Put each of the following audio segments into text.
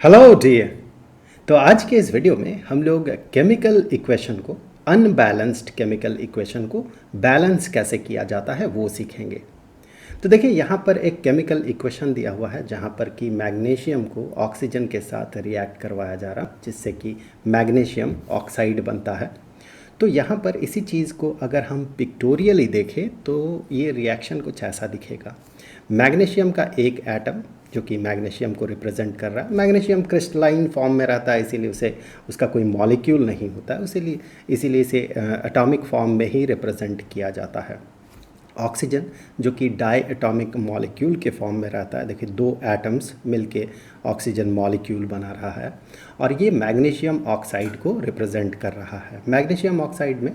Hello dear. तो आज के इस वीडियो में हम लोग केमिकल इक्वेशन को, अनबैलेंस्ड केमिकल इक्वेशन को बैलेंस कैसे किया जाता है वो सीखेंगे। तो देखिए यहाँ पर एक केमिकल इक्वेशन दिया हुआ है जहाँ पर कि मैग्नीशियम को ऑक्सीजन के साथ रिएक्ट करवाया जा रहा जिससे कि मैग्नीशियम ऑक्साइड बनता है। तो यहाँ पर इसी चीज़ को अगर हम पिक्टोरियली देखें तो ये रिएक्शन कुछ ऐसा दिखेगा। मैग्नीशियम का एक एटम जो कि मैग्नीशियम को रिप्रेजेंट कर रहा है, मैग्नीशियम क्रिस्टलाइन फॉर्म में रहता है इसीलिए उसे उसका कोई मॉलिक्यूल नहीं होता है, इसीलिए इसे एटॉमिक फॉर्म में ही रिप्रेजेंट किया जाता है। ऑक्सीजन जो कि डाई एटॉमिक मॉलिक्यूल के फॉर्म में रहता है, देखिए दो एटम्स मिलके ऑक्सीजन मॉलिक्यूल बना रहा है और ये मैग्नीशियम ऑक्साइड को रिप्रेजेंट कर रहा है। मैग्नीशियम ऑक्साइड में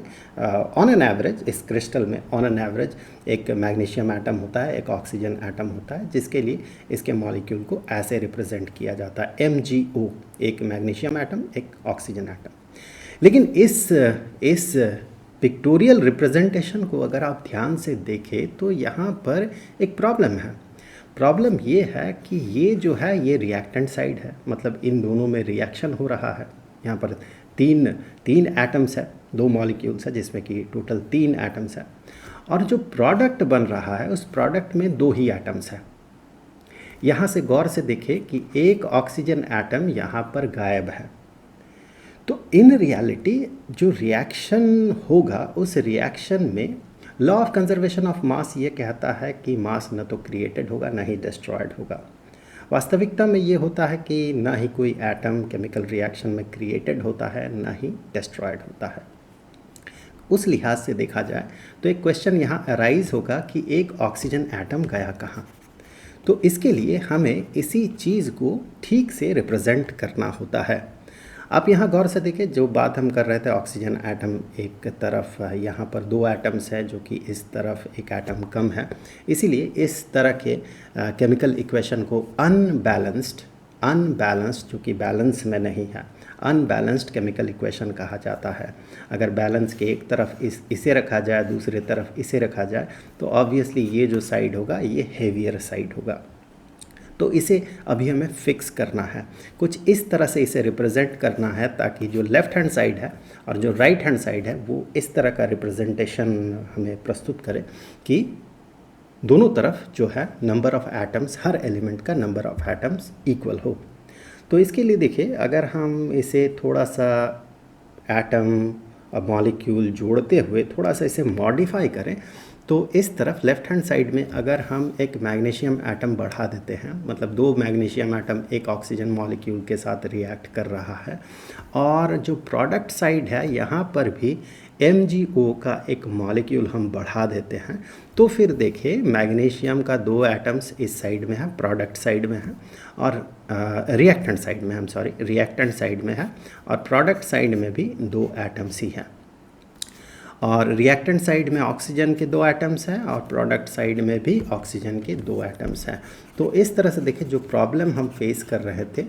ऑन एन एवरेज, इस क्रिस्टल में ऑन एन एवरेज एक मैग्नीशियम एटम होता है, एक ऑक्सीजन एटम होता है, जिसके लिए इसके मॉलिक्यूल को ऐसे रिप्रेजेंट किया जाता है MgO, एक मैग्नीशियम एटम एक ऑक्सीजन एटम। लेकिन इस पिक्टोरियल रिप्रेजेंटेशन को अगर आप ध्यान से देखें तो यहाँ पर एक प्रॉब्लम है। प्रॉब्लम ये है कि ये जो है ये रिएक्टेंट साइड है, मतलब इन दोनों में रिएक्शन हो रहा है। यहाँ पर तीन तीन एटम्स है, दो मॉलिक्यूल्स है जिसमें कि टोटल 3 एटम्स है और जो प्रोडक्ट बन रहा है उस प्रोडक्ट में 2 ही एटम्स है। यहाँ से गौर से देखें कि एक ऑक्सीजन एटम यहाँ पर गायब है। तो इन रियलिटी जो रिएक्शन होगा उस रिएक्शन में law of conservation of mass ये कहता है कि मास न तो क्रिएटेड होगा ना ही डिस्ट्रॉयड होगा। वास्तविकता में ये होता है कि ना ही कोई एटम केमिकल रिएक्शन में क्रिएटेड होता है ना ही डिस्ट्रॉयड होता है। उस लिहाज से देखा जाए तो एक क्वेश्चन यहाँ अराइज होगा कि एक ऑक्सीजन एटम गया कहाँ। तो इसके लिए हमें इसी चीज़ को ठीक से रिप्रेजेंट करना होता है। आप यहाँ गौर से देखिए, जो बात हम कर रहे थे ऑक्सीजन एटम एक तरफ, यहाँ पर 2 एटम्स है जो कि इस तरफ एक एटम कम है, इसीलिए इस तरह के केमिकल इक्वेशन को अनबैलेंस्ड जो कि बैलेंस में नहीं है, अनबैलेंस्ड केमिकल इक्वेशन कहा जाता है। अगर बैलेंस के एक तरफ इसे रखा जाए, दूसरी तरफ इसे रखा जाए तो ऑब्वियसली ये जो साइड होगा ये हेवियर साइड होगा। तो इसे अभी हमें फिक्स करना है, कुछ इस तरह से इसे रिप्रेजेंट करना है ताकि जो लेफ़्ट हैंड साइड है और जो राइट हैंड साइड है वो इस तरह का रिप्रेजेंटेशन हमें प्रस्तुत करे कि दोनों तरफ जो है number of atoms, her element का नंबर ऑफ एटम्स इक्वल हो। तो इसके लिए देखिए, अगर हम इसे थोड़ा सा एटम और मॉलिक्यूल जोड़ते हुए थोड़ा सा इसे मॉडिफाई करें तो इस तरफ लेफ़्ट हैंड साइड में अगर हम एक मैग्नीशियम एटम बढ़ा देते हैं, मतलब 2 मैग्नीशियम एटम एक ऑक्सीजन मॉलिक्यूल के साथ रिएक्ट कर रहा है और जो प्रोडक्ट साइड है यहाँ पर भी MgO का एक मॉलिक्यूल हम बढ़ा देते हैं, तो फिर देखिए मैग्नीशियम का 2 एटम्स इस साइड में है, प्रोडक्ट साइड में है, और रिएक्टेंट साइड में, रिएक्टेंट साइड में है और प्रोडक्ट साइड में भी 2 एटम्स ही हैं। और रिएक्टेंट साइड में ऑक्सीजन के 2 एटम्स हैं और प्रोडक्ट साइड में भी ऑक्सीजन के 2 एटम्स हैं। तो इस तरह से देखिए, जो प्रॉब्लम हम फेस कर रहे थे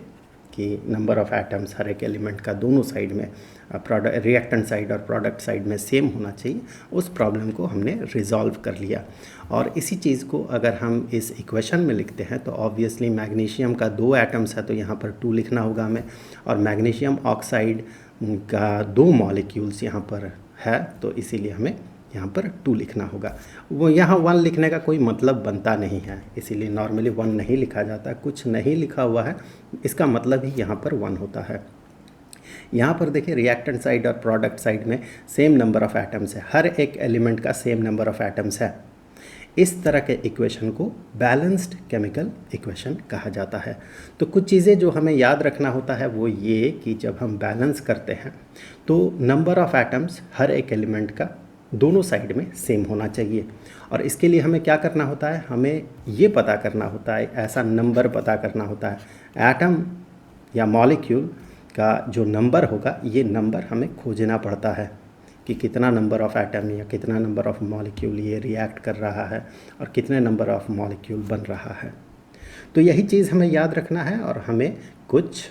कि नंबर ऑफ़ एटम्स हर एक एलिमेंट का दोनों साइड में, रिएक्टेंट साइड और प्रोडक्ट साइड में सेम होना चाहिए, उस प्रॉब्लम को हमने रिजॉल्व कर लिया। और इसी चीज़ को अगर हम इस इक्वेशन में लिखते हैं तो ऑब्वियसली मैग्नीशियम का 2 एटम्स है तो यहाँ पर 2 लिखना होगा हमें, और मैग्नीशियम ऑक्साइड का 2 मॉलिक्यूल्स यहाँ पर है तो इसीलिए हमें यहाँ पर 2 लिखना होगा। वो यहाँ 1 लिखने का कोई मतलब बनता नहीं है, इसीलिए नॉर्मली 1 नहीं लिखा जाता। कुछ नहीं लिखा हुआ है इसका मतलब ही यहाँ पर 1 होता है। यहाँ पर देखिए रिएक्टेंट साइड और प्रोडक्ट साइड में सेम नंबर ऑफ़ एटम्स है, हर एक एलिमेंट का सेम नंबर ऑफ़ एटम्स है। इस तरह के इक्वेशन को बैलेंस्ड केमिकल इक्वेशन कहा जाता है। तो कुछ चीज़ें जो हमें याद रखना होता है वो ये कि जब हम बैलेंस करते हैं तो नंबर ऑफ़ एटम्स हर एक एलिमेंट का दोनों साइड में सेम होना चाहिए। और इसके लिए हमें क्या करना होता है, हमें ये पता करना होता है, ऐसा नंबर पता करना होता है, एटम या मॉलिक्यूल का जो नंबर होगा ये नंबर हमें खोजना पड़ता है कि कितना नंबर ऑफ़ एटम या कितना नंबर ऑफ़ मॉलिक्यूल ये रिएक्ट कर रहा है और कितने नंबर ऑफ़ मॉलिक्यूल बन रहा है। तो यही चीज़ हमें याद रखना है और हमें कुछ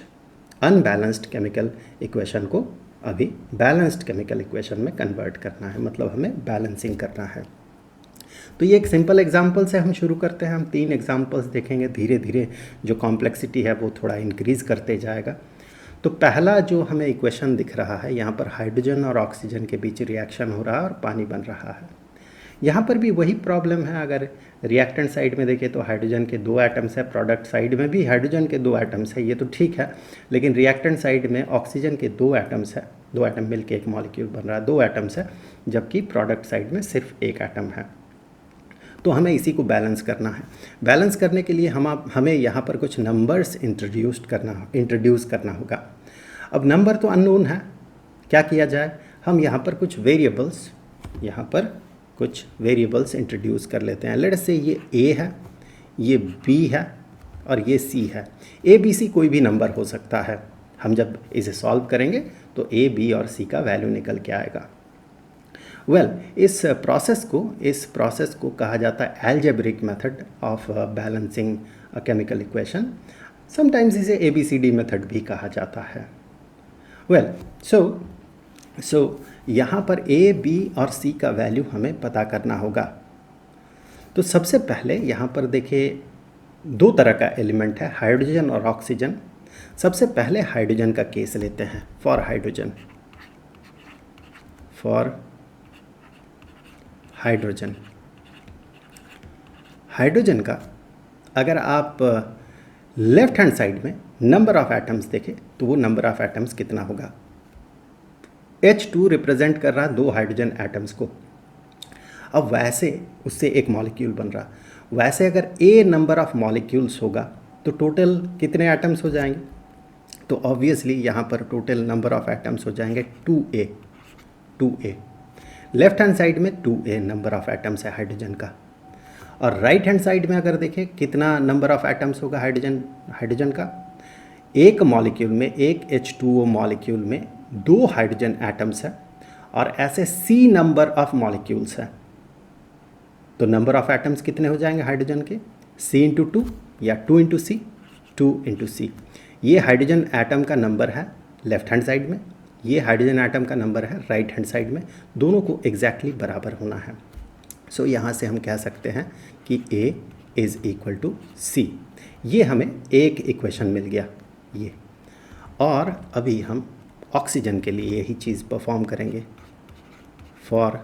अनबैलेंस्ड केमिकल इक्वेशन को अभी बैलेंस्ड केमिकल इक्वेशन में कन्वर्ट करना है, मतलब हमें बैलेंसिंग करना है। तो ये एक सिंपल एग्जाम्पल से हम शुरू करते हैं। हम 3 एग्जाम्पल्स देखेंगे, धीरे धीरे जो कॉम्प्लेक्सिटी है वो थोड़ा इंक्रीज़ करते जाएगा। तो पहला जो हमें इक्वेशन दिख रहा है, यहाँ पर हाइड्रोजन और ऑक्सीजन के बीच रिएक्शन हो रहा है और पानी बन रहा है। यहाँ पर भी वही प्रॉब्लम है। अगर रिएक्टेंट साइड में देखें तो हाइड्रोजन के 2 एटम्स है, प्रोडक्ट साइड में भी हाइड्रोजन के 2 एटम्स है, ये तो ठीक है। लेकिन रिएक्टेंट साइड में ऑक्सीजन के 2 एटम्स है, 2 एटम मिलकर एक मॉलिक्यूल बन रहा है, 2 एटम्स है, जबकि प्रोडक्ट साइड में सिर्फ 1 एटम है। तो हमें इसी को बैलेंस करना है। बैलेंस करने के लिए हमें यहाँ पर कुछ नंबर्स इंट्रोड्यूस करना होगा। अब नंबर तो अननोन है, क्या किया जाए, हम यहाँ पर कुछ वेरिएबल्स इंट्रोड्यूस कर लेते हैं। लेट्स से ये A है, ये B है और ये C है। A B C कोई भी नंबर हो सकता है। हम जब इसे सॉल्व करेंगे तो A B और C का वैल्यू निकल के आएगा। इस प्रोसेस को कहा जाता है algebraic method of balancing a chemical equation. Sometimes इसे ABCD मेथड भी कहा जाता है। सो यहाँ पर A, B और C का वैल्यू हमें पता करना होगा। तो सबसे पहले यहाँ पर देखिए 2 तरह का एलिमेंट है, हाइड्रोजन और ऑक्सीजन। सबसे पहले हाइड्रोजन का केस लेते हैं। फॉर हाइड्रोजन का अगर आप लेफ्ट हैंड साइड में नंबर ऑफ एटम्स देखें तो वो नंबर ऑफ एटम्स कितना होगा। H2 रिप्रेजेंट कर रहा 2 हाइड्रोजन एटम्स को। अब वैसे उससे एक मॉलिक्यूल बन रहा, वैसे अगर A नंबर ऑफ मॉलिक्यूल्स होगा तो टोटल कितने एटम्स हो जाएंगे। तो ऑब्वियसली यहाँ पर टोटल नंबर ऑफ एटम्स हो जाएंगे 2A। लेफ्ट हैंड साइड में 2A नंबर ऑफ एटम्स है हाइड्रोजन का, और राइट हैंड साइड में अगर देखें कितना नंबर ऑफ एटम्स होगा हाइड्रोजन का। एक मॉलिक्यूल में, एक H2O मॉलिक्यूल में 2 हाइड्रोजन एटम्स है और ऐसे C नंबर ऑफ मॉलिक्यूल्स है। तो नंबर ऑफ एटम्स कितने हो जाएंगे हाइड्रोजन के, C इंटू 2 या 2 इंटू C, 2 इंटू C। ये हाइड्रोजन एटम का नंबर है लेफ्ट हैंड साइड में, ये हाइड्रोजन एटम का नंबर है राइट हैंड साइड में। दोनों को एग्जैक्टली बराबर होना है। सो यहाँ से हम कह सकते हैं कि A is equal to C। ये हमें एक इक्वेशन मिल गया ये। और अभी हम ऑक्सीजन के लिए यही चीज़ परफॉर्म करेंगे। फॉर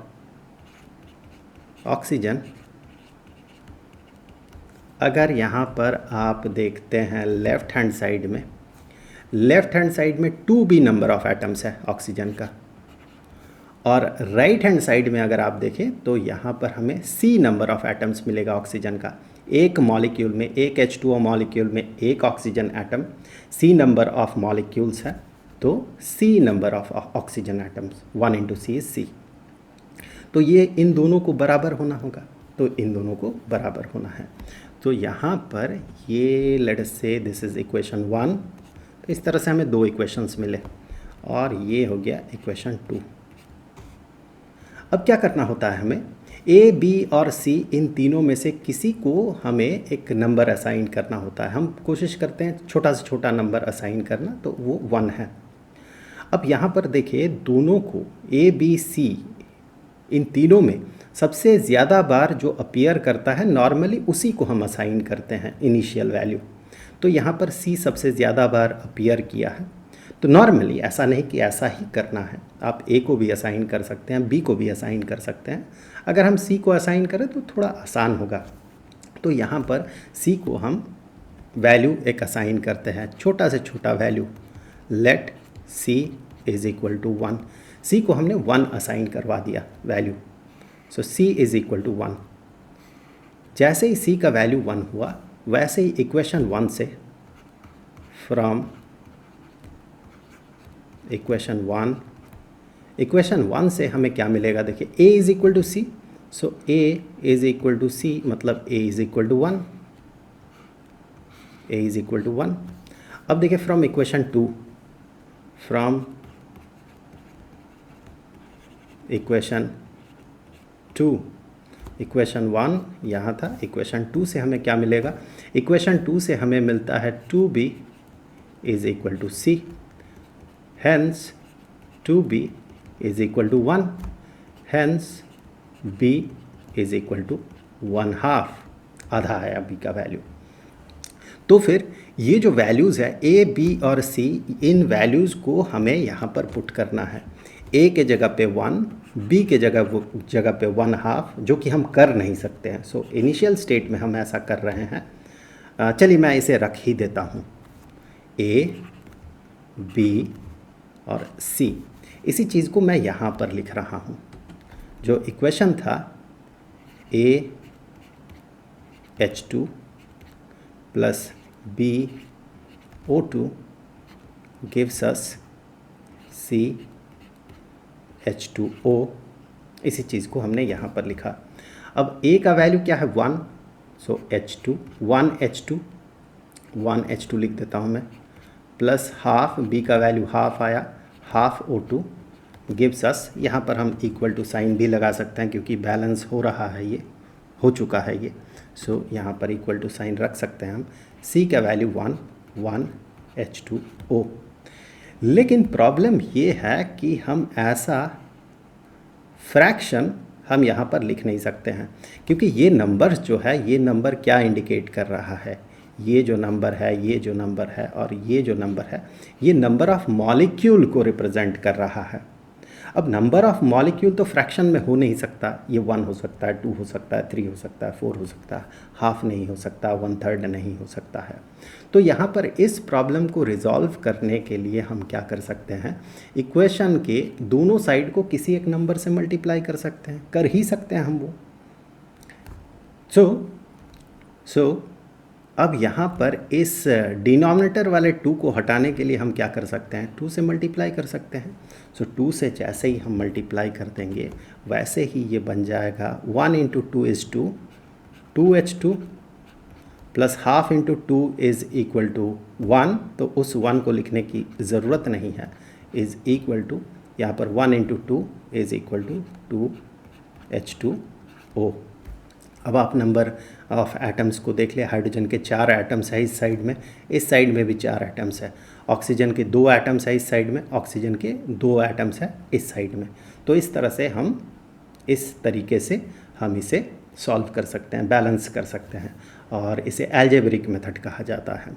ऑक्सीजन अगर यहाँ पर आप देखते हैं लेफ्ट हैंड साइड में 2B नंबर ऑफ एटम्स है ऑक्सीजन का, और राइट हैंड साइड में अगर आप देखें तो यहाँ पर हमें C नंबर ऑफ एटम्स मिलेगा ऑक्सीजन का। एक मॉलिक्यूल में, एक H2O मॉलिक्यूल में एक oxygen atom, C number of molecules है, तो C number of oxygen atoms 1 into C is C। तो ये इन दोनों को बराबर होना होगा, तो इन दोनों को बराबर होना है। तो यहाँ पर ये लेट अस से दिस इज़ इक्वेशन 1। तो इस तरह से हमें 2 इक्वेशंस मिले और ये हो गया इक्वेशन 2। अब क्या करना होता है हमें, A, B और C इन तीनों में से किसी को हमें एक नंबर असाइन करना होता है। हम कोशिश करते हैं छोटा से छोटा नंबर असाइन करना, तो वो 1 है। अब यहाँ पर देखिए दोनों को A, B, C इन तीनों में सबसे ज़्यादा बार जो अपीयर करता है नॉर्मली उसी को हम असाइन करते हैं इनिशियल वैल्यू। तो यहाँ पर C सबसे ज़्यादा बार अपीयर किया है, तो नॉर्मली ऐसा नहीं कि ऐसा ही करना है, आप A को भी असाइन कर सकते हैं, B को भी असाइन कर सकते हैं। अगर हम C को असाइन करें तो थोड़ा आसान होगा। तो यहाँ पर C को हम वैल्यू एक असाइन करते हैं, छोटा से छोटा value, let C is equal to 1। C को हमने 1 असाइन करवा दिया value, so C is equal to 1। जैसे ही C का वैल्यू 1 हुआ वैसे ही इक्वेशन 1 से फ्रॉम इक्वेशन 1 से हमें क्या मिलेगा, देखिए A is equal to C, so A is equal to C मतलब A is equal to 1, A is equal to 1। अब देखिए from equation 2, from equation 2, equation 1 यहाँ था, इक्वेशन 2 से हमें क्या मिलेगा, इक्वेशन 2 से हमें मिलता है 2B is equal to C, hence 2B is equal to 1, hence B is equal to 1/2 आधा है अभी का वैल्यू। तो फिर ये जो वैल्यूज़ है ए बी और सी, इन वैल्यूज़ को हमें यहाँ पर पुट करना है। ए के जगह पे 1, बी के जगह पे 1/2, जो कि हम कर नहीं सकते हैं। सो इनिशियल स्टेट में हम ऐसा कर रहे हैं। चलिए मैं इसे रख ही देता हूँ, ए बी और सी। इसी चीज़ को मैं यहाँ पर लिख रहा हूँ। जो इक्वेशन था AH2 plus BO2 gives us CH2O, इसी चीज़ को हमने यहाँ पर लिखा। अब A का वैल्यू क्या है 1, सो H2 1H2 लिख देता हूँ मैं, प्लस हाफ B का वैल्यू हाफ आया, हाफ O2 गिव्स अस, यहाँ पर हम इक्वल टू साइन भी लगा सकते हैं क्योंकि बैलेंस हो रहा है, ये हो चुका है ये। सो यहाँ पर इक्वल टू साइन रख सकते हैं हम। C का वैल्यू 1H2O। लेकिन प्रॉब्लम ये है कि हम ऐसा फ्रैक्शन हम यहाँ पर लिख नहीं सकते हैं, क्योंकि ये नंबर जो है, ये नंबर क्या इंडिकेट कर रहा है, ये जो नंबर है, ये जो नंबर है और ये जो नंबर है, ये नंबर ऑफ मॉलिक्यूल को रिप्रेजेंट कर रहा है। अब नंबर ऑफ मॉलिक्यूल तो फ्रैक्शन में हो नहीं सकता। ये 1 हो सकता है, 2 हो सकता है, 3 हो सकता है, 4 हो सकता है, हाफ नहीं हो सकता, 1/3 नहीं हो सकता है। तो यहाँ पर इस प्रॉब्लम को रिजॉल्व करने के लिए हम क्या कर सकते हैं, इक्वेशन के दोनों साइड को किसी एक नंबर से मल्टीप्लाई कर सकते हैं, कर ही सकते हैं हम वो। सो अब यहाँ पर इस डिनोमिनेटर वाले 2 को हटाने के लिए हम क्या कर सकते हैं, 2 से मल्टीप्लाई कर सकते हैं। सो 2 से जैसे ही हम मल्टीप्लाई कर देंगे वैसे ही ये बन जाएगा 1 × 2 = 2, 2H2 plus half × 2 is equal to 1, तो उस 1 को लिखने की ज़रूरत नहीं है, इज़ इक्वल टू यहाँ पर 1 × 2 इज़ इक्वल टू 2H2O। अब आप नंबर ऑफ एटम्स को देख ले। हाइड्रोजन के 4 एटम्स है इस साइड में, इस साइड में भी 4 एटम्स है। ऑक्सीजन के 2 एटम्स है इस साइड में, ऑक्सीजन के 2 एटम्स है इस साइड में। तो इस तरह से हम इस तरीके से हम इसे सॉल्व कर सकते हैं, बैलेंस कर सकते हैं, और इसे अलजेब्रिक मेथड कहा जाता है।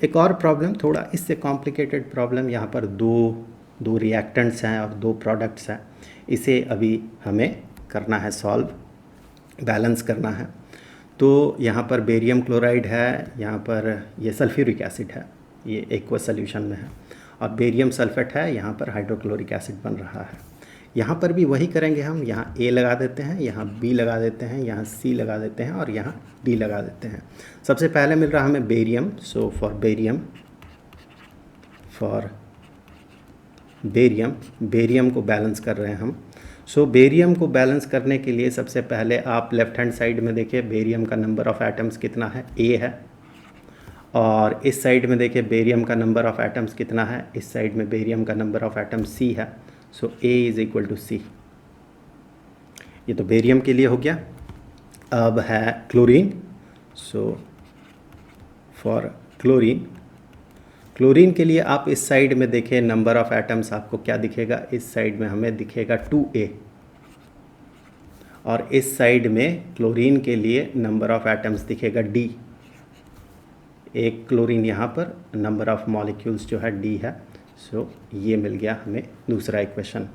एक और प्रॉब्लम, थोड़ा इससे कॉम्प्लिकेटेड प्रॉब्लम, यहाँ पर दो रिएक्टेंट्स हैं और 2 प्रोडक्ट्स हैं। इसे अभी हमें करना है सॉल्व, बैलेंस करना है। तो यहाँ पर बेरियम क्लोराइड है, यहाँ पर ये सल्फ्यूरिक एसिड है, ये एक्वस सॉल्यूशन में है, और बेरियम सल्फेट है, यहाँ पर हाइड्रोक्लोरिक एसिड बन रहा है। यहाँ पर भी वही करेंगे हम, यहाँ A लगा देते हैं, यहाँ B लगा देते हैं, यहाँ C लगा देते हैं और यहाँ D लगा देते हैं। सबसे पहले मिल रहा हमें बेरियम, सो फॉर बेरियम को बैलेंस कर रहे हैं हम। सो बेरियम को बैलेंस करने के लिए सबसे पहले आप लेफ़्ट हैंड साइड में देखिए बेरियम का नंबर ऑफ़ एटम्स कितना है, A है, और इस साइड में देखिए बेरियम का नंबर ऑफ़ एटम्स कितना है, इस साइड में बेरियम का नंबर ऑफ़ एटम्स C है। सो A = C। ये तो बेरियम के लिए हो गया। अब है क्लोरीन, सो फॉर क्लोरीन के लिए आप इस साइड में देखें नंबर ऑफ़ एटम्स आपको क्या दिखेगा, इस साइड में हमें दिखेगा 2A, और इस साइड में क्लोरीन के लिए नंबर ऑफ़ एटम्स दिखेगा D। एक क्लोरीन यहाँ पर, नंबर ऑफ़ मॉलिक्यूल्स जो है D है। सो ये मिल गया हमें दूसरा इक्वेशन।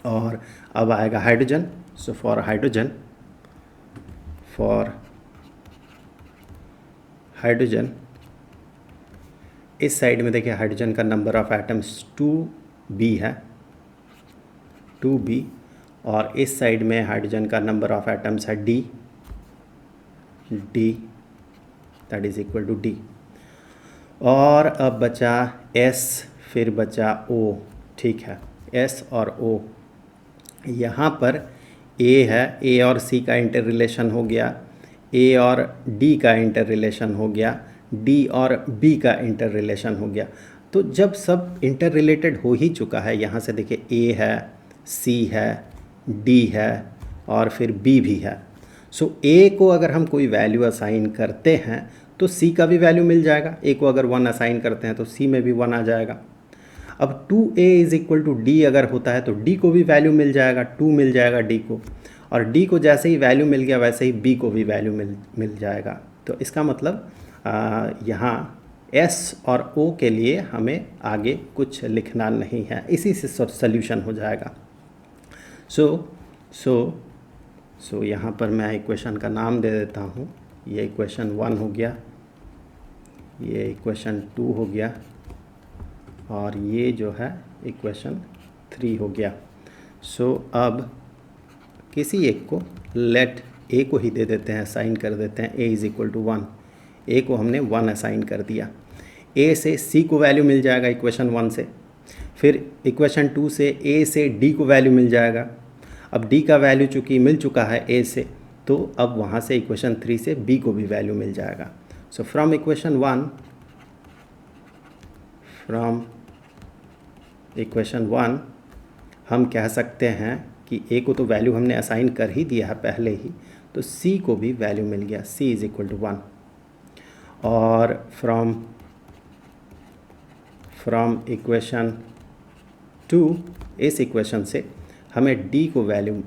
और अब आएगा हाइड्रोजन। सो फॉर हाइड्रोजन इस साइड में देखिए हाइड्रोजन का नंबर ऑफ़ एटम्स 2B है, 2B, और इस साइड में हाइड्रोजन का नंबर ऑफ़ एटम्स है D, that is equal to D। और अब बचा S, फिर बचा O, ठीक है, S और O। यहाँ पर A है, A और C का इंटर रिलेशन हो गया, A और D का इंटर रिलेशन हो गया, D और B का इंटर रिलेशन हो गया। तो जब सब इंटर रिलेटेड हो ही चुका है, यहाँ से देखिए A है, C है, D है और फिर B भी है। सो A को अगर हम कोई वैल्यू असाइन करते हैं तो C का भी वैल्यू मिल जाएगा। A को अगर 1 असाइन करते हैं तो C में भी 1 आ जाएगा। अब 2A = D अगर होता है तो D को भी वैल्यू मिल जाएगा, 2 मिल जाएगा D को। और डी को जैसे ही वैल्यू मिल गया वैसे ही बी को भी वैल्यू मिल जाएगा। तो इसका मतलब यहाँ एस और ओ के लिए हमें आगे कुछ लिखना नहीं है, इसी से सॉल्यूशन हो जाएगा। सो यहाँ पर मैं इक्वेशन का नाम दे देता हूँ। ये इक्वेशन 1 हो गया, ये इक्वेशन 2 हो गया, और ये जो है इक्वेशन 3 हो गया। सो अब किसी एक को लेट ए को ही दे देते हैं, असाइन कर देते हैं a = 1। ए को हमने 1 असाइन कर दिया। ए से सी को वैल्यू मिल जाएगा इक्वेशन 1 से, फिर इक्वेशन 2 से ए से डी को वैल्यू मिल जाएगा। अब डी का वैल्यू चूँकि मिल चुका है ए से, तो अब वहाँ से इक्वेशन 3 से बी को भी वैल्यू मिल जाएगा। सो फ्रॉम इक्वेशन 1 हम कह सकते हैं कि ए को तो वैल्यू हमने असाइन कर ही दिया है पहले ही, तो सी को भी वैल्यू मिल गया, c = 1। और फ्रॉम इक्वेशन 2, इस इक्वेशन से हमें d को वैल्यू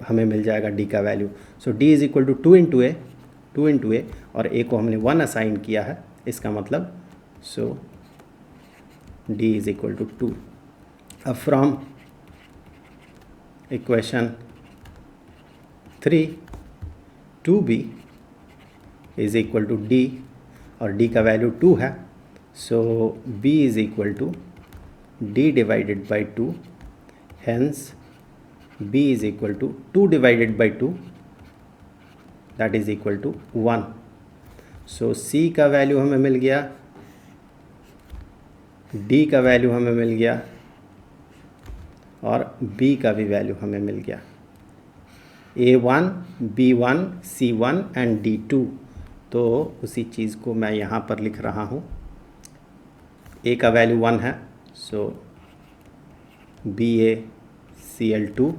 हमें मिल जाएगा, d का वैल्यू। सो d = 2 × a, और a को हमने 1 असाइन किया है, इसका मतलब d = 2। अब फ्रॉम इक्वेशन 3, 2b = d, और d का वैल्यू 2 है, so b = d / 2, hence b = 2 / 2, that is equal to 1। So c का वैल्यू हमें मिल गया, d का वैल्यू हमें मिल गया, और b का भी वैल्यू हमें मिल गया। a1, b1, c1 and d2। तो उसी चीज़ को मैं यहाँ पर लिख रहा हूँ। a का वैल्यू 1 है, सो BaCl2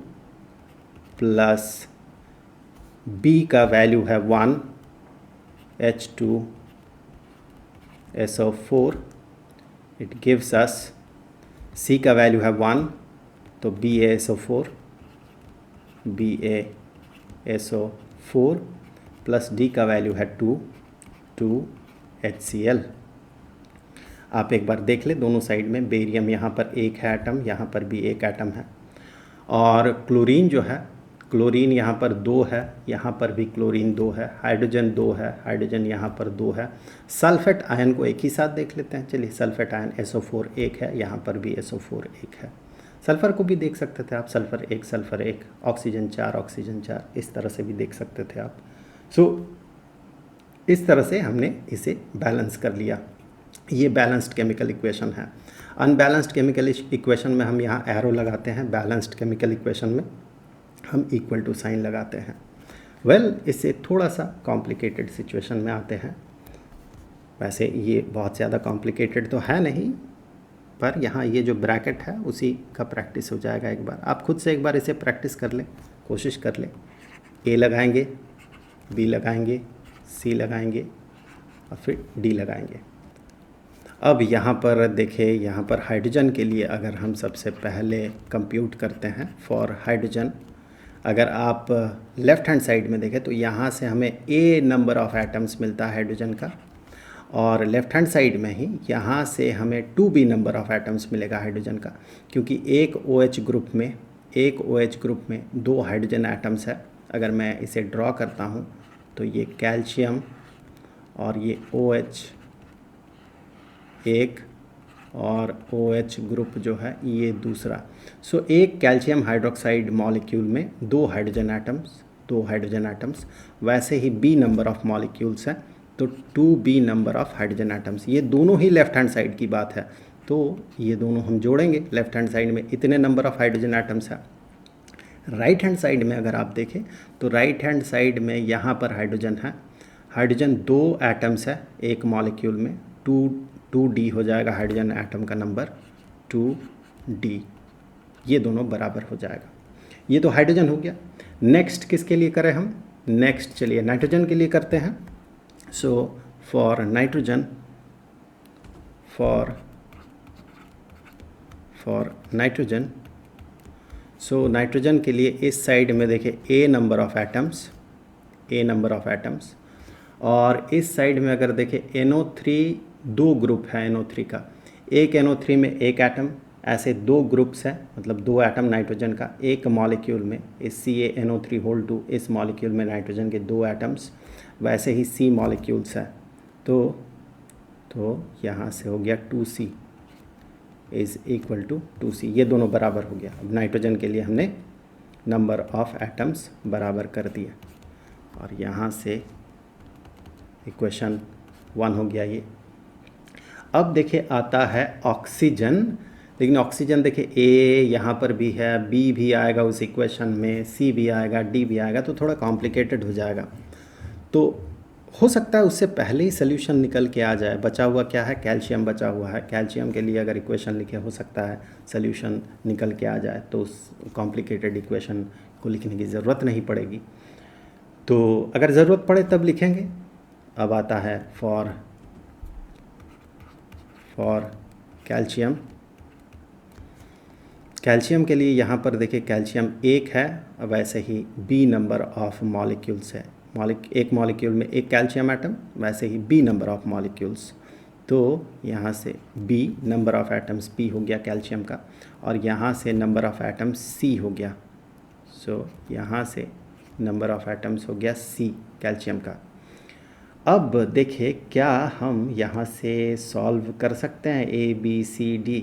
प्लस b का वैल्यू है 1, H2SO4, it gives us, c का वैल्यू है 1, तो BaSO4 प्लस d का वैल्यू है 2 HCl। आप एक बार देख लें, दोनों साइड में बेरियम यहाँ पर एक है एटम, यहाँ पर भी एक एटम है। और क्लोरीन जो है, क्लोरीन यहाँ पर 2 है, यहाँ पर भी क्लोरीन 2 है, हाइड्रोजन 2 है, हाइड्रोजन यहाँ पर 2 है। सल्फेट आयन को एक ही साथ देख लेते हैं। चलिए, सल्फेट आयन SO4 1 है, यहाँ पर भी SO4 1 है। सल्फ़र को भी देख सकते थे आप, सल्फ़र 1, ऑक्सीजन 4, इस तरह से भी देख सकते थे आप। इस तरह से हमने इसे बैलेंस कर लिया। ये बैलेंस्ड केमिकल इक्वेशन है। अनबैलेंस्ड केमिकल इक्वेशन में हम यहाँ एरो लगाते हैं, बैलेंस्ड केमिकल इक्वेशन में हम इक्वल टू साइन लगाते हैं। इससे थोड़ा सा कॉम्प्लिकेटेड सिचुएशन में आते हैं। वैसे ये बहुत ज़्यादा कॉम्प्लिकेटेड तो है नहीं, पर यहाँ ये जो ब्रैकेट है उसी का प्रैक्टिस हो जाएगा। एक बार आप खुद से एक बार इसे प्रैक्टिस कर लें, कोशिश कर लें। ए लगाएंगे, बी लगाएंगे, सी लगाएंगे, और फिर डी लगाएंगे। अब यहाँ पर देखिए, यहाँ पर हाइड्रोजन के लिए अगर हम सबसे पहले कंप्यूट करते हैं फॉर हाइड्रोजन, अगर आप लेफ़्ट हैंड साइड में देखें तो यहाँ से हमें ए नंबर ऑफ़ एटम्स मिलता है हाइड्रोजन का, और लेफ़्ट हैंड साइड में ही यहाँ से हमें 2b नंबर ऑफ़ एटम्स मिलेगा हाइड्रोजन का, क्योंकि एक OH ग्रुप में 2 हाइड्रोजन एटम्स है। अगर मैं इसे ड्रॉ करता हूँ तो ये कैल्शियम और ये OH एक, और OH ग्रुप जो है ये दूसरा। सो एक कैल्शियम हाइड्रोक्साइड मॉलिक्यूल में 2 हाइड्रोजन एटम्स, वैसे ही B नंबर ऑफ़ मॉलिक्यूल्स हैं, तो 2b number of hydrogen atoms. ये दोनों ही लेफ़्ट हैंड साइड की बात है, तो ये दोनों हम जोड़ेंगे। लेफ़्ट हैंड साइड में इतने नंबर ऑफ़ हाइड्रोजन एटम्स है। राइट हैंड साइड में अगर आप देखें तो राइट हैंड साइड में यहाँ पर हाइड्रोजन है। हाइड्रोजन 2 एटम्स है एक मॉलिक्यूल में, 2d हो जाएगा हाइड्रोजन एटम का नंबर, 2d, ये दोनों बराबर हो जाएगा। ये तो हाइड्रोजन हो गया। नेक्स्ट किसके लिए करें हम? नेक्स्ट चलिए नाइट्रोजन के लिए करते हैं। So for nitrogen, so nitrogen के लिए इस साइड में देखें ए नंबर ऑफ एटम्स, और इस साइड में अगर देखें NO3 दो ग्रुप है NO3 का, एक NO3 में एक एटम, ऐसे दो ग्रुप्स हैं, मतलब दो एटम नाइट्रोजन का एक मॉलिक्यूल में, इस CaNO3 इस मॉलिक्यूल में नाइट्रोजन के दो एटम्स, वैसे ही C मॉलिक्यूल्स है। तो यहाँ से हो गया 2C is equal to 2C, ये दोनों बराबर हो गया। अब नाइट्रोजन के लिए हमने नंबर ऑफ एटम्स बराबर कर दिए, और यहाँ से इक्वेशन 1 हो गया ये। अब देखिए आता है ऑक्सीजन, लेकिन ऑक्सीजन देखिए A यहाँ पर भी है, B भी आएगा उस इक्वेशन में, C भी आएगा, D भी आएगा, तो थोड़ा कॉम्प्लिकेटेड हो जाएगा। तो हो सकता है उससे पहले ही सोल्यूशन निकल के आ जाए। बचा हुआ क्या है, कैल्शियम बचा हुआ है। कैल्शियम के लिए अगर इक्वेशन लिखे, हो सकता है सोल्यूशन निकल के आ जाए, तो उस कॉम्प्लिकेटेड इक्वेशन को लिखने की ज़रूरत नहीं पड़ेगी। तो अगर ज़रूरत पड़े तब लिखेंगे। अब आता है फॉर कैल्शियम। कैल्शियम के लिए यहाँ पर देखिए कैल्शियम एक है, वैसे ही B नंबर ऑफ मॉलिक्यूल्स है। एक मॉलिक्यूल में एक कैल्शियम एटम, वैसे ही B नंबर ऑफ मॉलिक्यूल्स। तो यहाँ से B number of atoms B हो गया कैल्शियम का, और यहाँ से नंबर ऑफ एटम्स C हो गया। सो यहाँ से नंबर ऑफ एटम्स हो गया C कैल्शियम का। अब देखिए क्या हम यहाँ से सॉल्व कर सकते हैं A B C D।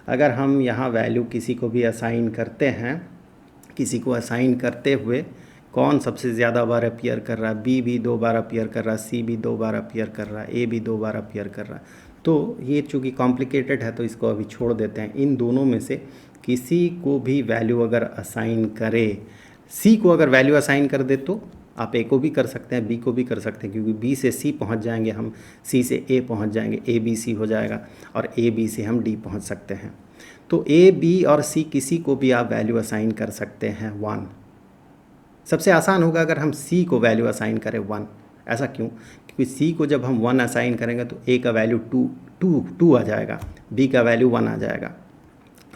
अगर हम यहाँ वैल्यू किसी को भी असाइन करते हैं, किसी को असाइन करते हुए कौन सबसे ज़्यादा बार अपीयर कर रहा है, B भी 2 बार अपीयर कर रहा है, C भी 2 बार अपीयर कर रहा है, A भी 2 बार अपीयर कर रहा है। तो ये चूँकि कॉम्प्लिकेटेड है तो इसको अभी छोड़ देते हैं। इन दोनों में से किसी को भी वैल्यू अगर असाइन करे, C को अगर वैल्यू असाइन कर दे तो आप A को भी कर सकते हैं, B को भी कर सकते हैं, क्योंकि B से C पहुंच जाएंगे हम, C से A पहुंच जाएंगे, A B C हो जाएगा, और A B से हम D पहुंच सकते हैं। तो A B और C किसी को भी आप वैल्यू असाइन कर सकते हैं 1। सबसे आसान होगा अगर हम C को वैल्यू असाइन करें 1। ऐसा क्यों? क्योंकि C को जब हम 1 असाइन करेंगे तो A का वैल्यू 2 आ जाएगा, B का वैल्यू 1 आ जाएगा।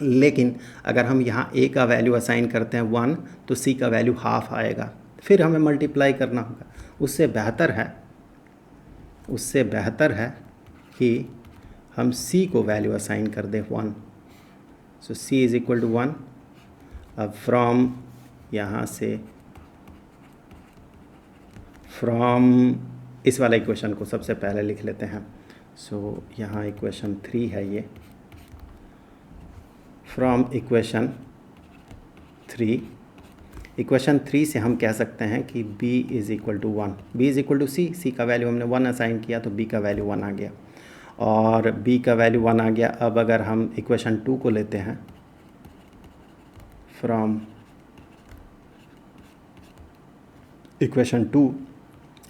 लेकिन अगर हम यहाँ A का वैल्यू असाइन करते हैं 1 तो C का वैल्यू हाफ आएगा, फिर हमें मल्टीप्लाई करना होगा। उससे बेहतर है कि हम C को वैल्यू असाइन कर दें 1। So C is equal to 1। अब यहाँ से इस वाला इक्वेशन को सबसे पहले लिख लेते हैं। सो यहाँ इक्वेशन 3 है ये। फ्रॉम इक्वेशन 3 से हम कह सकते हैं कि B is equal to 1, B is equal to C का वैल्यू हमने 1 असाइन किया तो B का वैल्यू 1 आ गया, और B का वैल्यू 1 आ गया। अब अगर हम इक्वेशन 2 को लेते हैं, फ्रॉम इक्वेशन 2,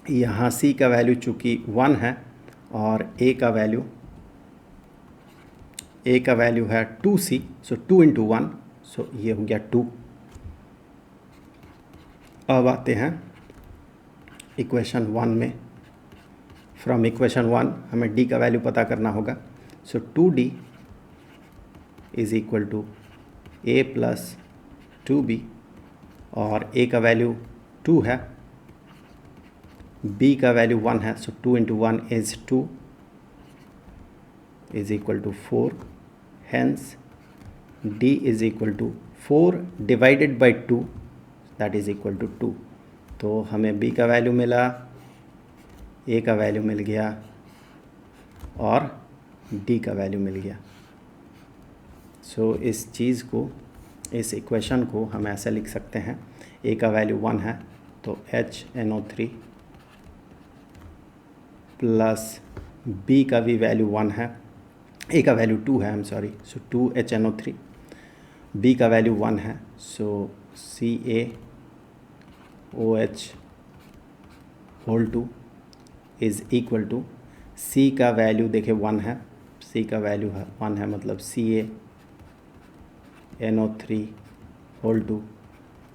यहाँ C का वैल्यू चूँकि 1 है और A का वैल्यू है 2C, सो 2 इंटू 1, सो ये हो गया 2। अब आते हैं इक्वेशन 1 में। फ्रॉम इक्वेशन 1 हमें D का वैल्यू पता करना होगा। So 2D is equal to A plus 2B, और A का वैल्यू 2 है, B का वैल्यू 1 है, so 2 into 1 is 2 is equal to 4। Hence D is equal to 4 divided by 2, that is equal to 2। तो हमें B का वैल्यू मिला, A का वैल्यू मिल गया, और D का वैल्यू मिल गया। सो इस इक्वेशन को हम ऐसे लिख सकते हैं, A का वैल्यू 1 है तो HNO3 प्लस B का भी वैल्यू 1 है, A का वैल्यू 2 है, सो 2HNO3, B का वैल्यू 1 है, so CaOH whole 2 is equal to, C का वैल्यू देखिए 1 है, C का वैल्यू 1 है, मतलब CaNO3 होल 2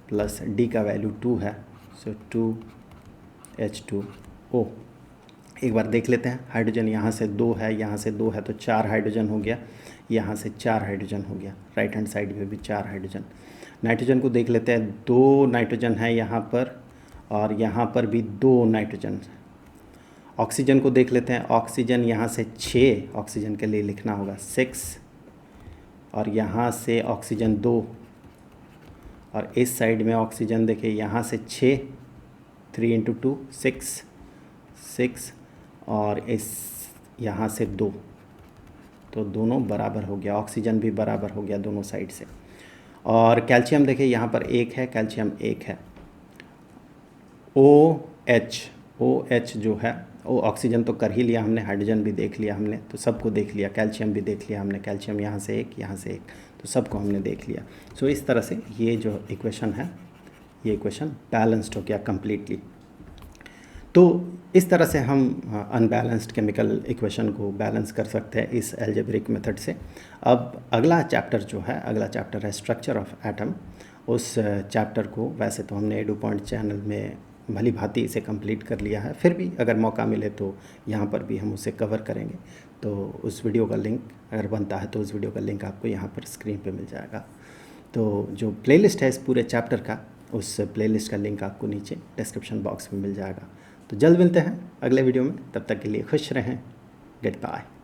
प्लस D का वैल्यू 2 है, सो 2H2O। एक बार देख लेते हैं। हाइड्रोजन यहाँ से 2 है, यहाँ से 2 है, तो 4 हाइड्रोजन हो गया, यहाँ से 4 हाइड्रोजन हो गया, राइट हैंड साइड में भी 4 हाइड्रोजन। नाइट्रोजन को देख लेते हैं, 2 नाइट्रोजन है यहाँ पर, और यहाँ पर भी 2 नाइट्रोजन। ऑक्सीजन को देख लेते हैं, ऑक्सीजन यहाँ से 6, ऑक्सीजन के लिए लिखना होगा 6, और यहाँ से ऑक्सीजन 2, और इस साइड में ऑक्सीजन देखिए यहाँ से 6, 3 × 2 6, और इस यहाँ से 2, तो दोनों बराबर हो गया, ऑक्सीजन भी बराबर हो गया दोनों साइड से। और कैल्शियम देखिए यहाँ पर 1 है, कैल्शियम 1 है। OH जो है वो ऑक्सीजन तो कर ही लिया हमने, हाइड्रोजन भी देख लिया हमने, तो सबको देख लिया, कैल्शियम भी देख लिया हमने, कैल्शियम यहाँ से 1, यहाँ से 1, तो सबको हमने देख लिया। सो इस तरह से ये जो इक्वेशन है, ये इक्वेशन बैलेंस्ड हो गया कम्प्लीटली। तो इस तरह से हम अनबैलेंस्ड केमिकल इक्वेशन को बैलेंस कर सकते हैं इस एल्जेब्रिक मेथड से। अब अगला चैप्टर जो है, अगला चैप्टर है स्ट्रक्चर ऑफ एटम। उस चैप्टर को वैसे तो हमने एडुपॉइंट चैनल में भली भांति इसे कंप्लीट कर लिया है, फिर भी अगर मौका मिले तो यहाँ पर भी हम उसे कवर करेंगे। तो उस वीडियो का लिंक अगर बनता है तो उस वीडियो का लिंक आपको यहाँ पर स्क्रीन पे मिल जाएगा। तो जो प्लेलिस्ट है इस पूरे चैप्टर का, उस प्लेलिस्ट का लिंक आपको नीचे डिस्क्रिप्शन बॉक्स में मिल जाएगा। तो जल्द मिलते हैं अगले वीडियो में, तब तक के लिए खुश रहें, गुड बाय।